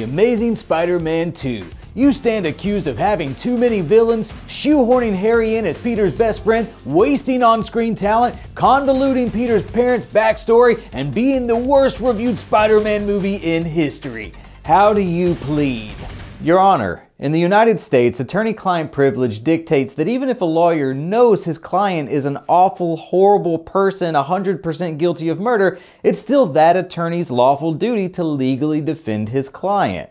The Amazing Spider-Man 2. You stand accused of having too many villains, shoehorning Harry in as Peter's best friend, wasting on-screen talent, convoluting Peter's parents' backstory, and being the worst reviewed Spider-Man movie in history. How do you plead? Your Honor, in the United States, attorney-client privilege dictates that even if a lawyer knows his client is an awful, horrible person 100% guilty of murder, it's still that attorney's lawful duty to legally defend his client.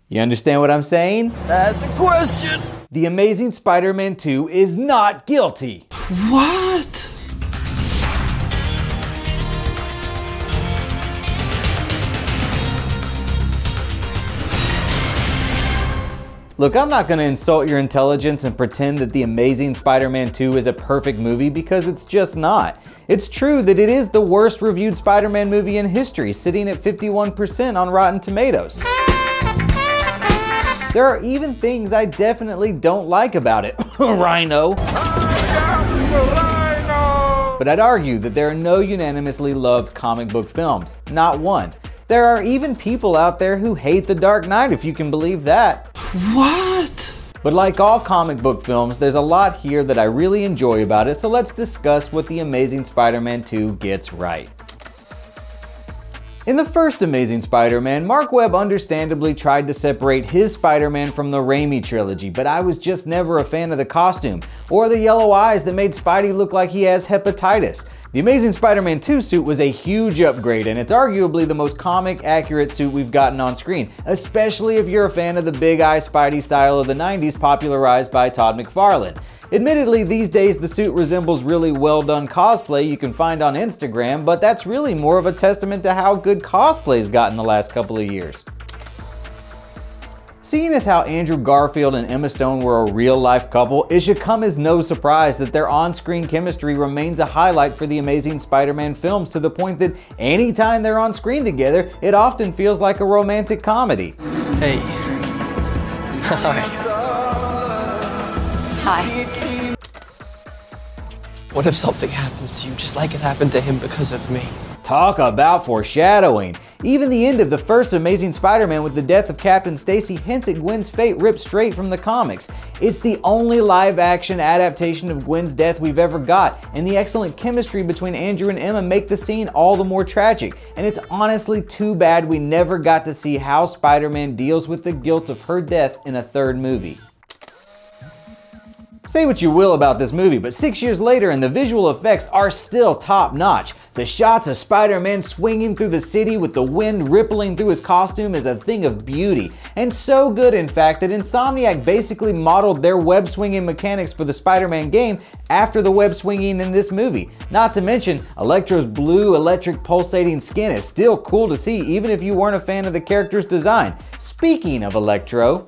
You understand what I'm saying? That's a question! The Amazing Spider-Man 2 is not guilty! What? Look, I'm not going to insult your intelligence and pretend that The Amazing Spider-Man 2 is a perfect movie because it's just not. It's true that it is the worst reviewed Spider-Man movie in history, sitting at 51% on Rotten Tomatoes. There are even things I definitely don't like about it. Rhino. But I'd argue that there are no unanimously loved comic book films. Not one. There are even people out there who hate The Dark Knight, if you can believe that. What? But like all comic book films, there's a lot here that I really enjoy about it, so let's discuss what The Amazing Spider-Man 2 gets right. In the first Amazing Spider-Man, Mark Webb understandably tried to separate his Spider-Man from the Raimi trilogy, but I was just never a fan of the costume, or the yellow eyes that made Spidey look like he has hepatitis. The Amazing Spider-Man 2 suit was a huge upgrade, and it's arguably the most comic-accurate suit we've gotten on screen, especially if you're a fan of the Big Eye Spidey style of the 90s popularized by Todd McFarlane. Admittedly, these days the suit resembles really well-done cosplay you can find on Instagram, but that's really more of a testament to how good cosplay's gotten the last couple of years. Seeing as how Andrew Garfield and Emma Stone were a real-life couple, it should come as no surprise that their on-screen chemistry remains a highlight for the Amazing Spider-Man films, to the point that anytime they're on screen together, it often feels like a romantic comedy. Hey. Hi. Hi. What if something happens to you just like it happened to him because of me? Talk about foreshadowing. Even the end of the first Amazing Spider-Man with the death of Captain Stacy hints at Gwen's fate ripped straight from the comics. It's the only live-action adaptation of Gwen's death we've ever got, and the excellent chemistry between Andrew and Emma make the scene all the more tragic. And it's honestly too bad we never got to see how Spider-Man deals with the guilt of her death in a third movie. Say what you will about this movie, but 6 years later and the visual effects are still top-notch. The shots of Spider-Man swinging through the city with the wind rippling through his costume is a thing of beauty. And so good, in fact, that Insomniac basically modeled their web swinging mechanics for the Spider-Man game after the web swinging in this movie. Not to mention, Electro's blue, electric, pulsating skin is still cool to see even if you weren't a fan of the character's design. Speaking of Electro,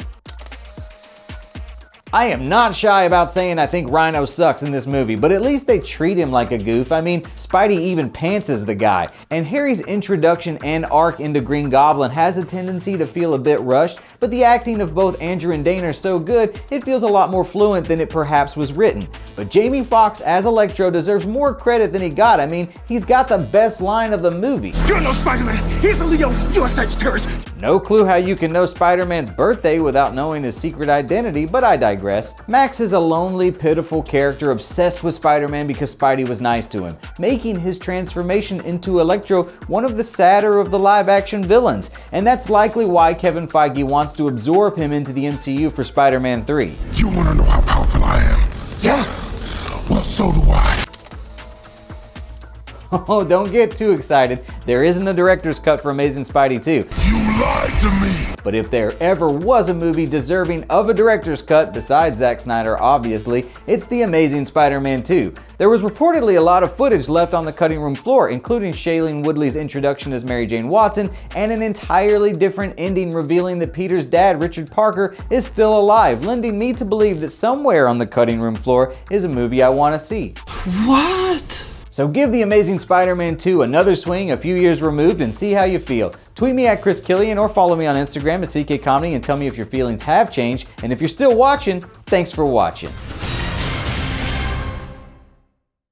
I am not shy about saying I think Rhino sucks in this movie, but at least they treat him like a goof. I mean, Spidey even pantses the guy. And Harry's introduction and arc into Green Goblin has a tendency to feel a bit rushed, but the acting of both Andrew and Dane are so good, it feels a lot more fluent than it perhaps was written. But Jamie Foxx as Electro deserves more credit than he got. I mean, he's got the best line of the movie. You're no Spider-Man! He's a Leo! You're a Sagittarius! No clue how you can know Spider-Man's birthday without knowing his secret identity, but I digress. Max is a lonely, pitiful character obsessed with Spider-Man because Spidey was nice to him, making his transformation into Electro one of the sadder of the live-action villains. And that's likely why Kevin Feige wants to absorb him into the MCU for Spider-Man 3. You want to know how powerful I am? Yeah? Well, so do I. Oh, don't get too excited. There isn't a director's cut for Amazing Spidey 2. You lied to me! But if there ever was a movie deserving of a director's cut, besides Zack Snyder obviously, it's The Amazing Spider-Man 2. There was reportedly a lot of footage left on the cutting room floor, including Shailene Woodley's introduction as Mary Jane Watson, and an entirely different ending revealing that Peter's dad, Richard Parker, is still alive, lending me to believe that somewhere on the cutting room floor is a movie I want to see. What? So give The Amazing Spider-Man 2 another swing a few years removed and see how you feel. Tweet me at Chris Killian or follow me on Instagram at CK Comedy and tell me if your feelings have changed. And if you're still watching, thanks for watching.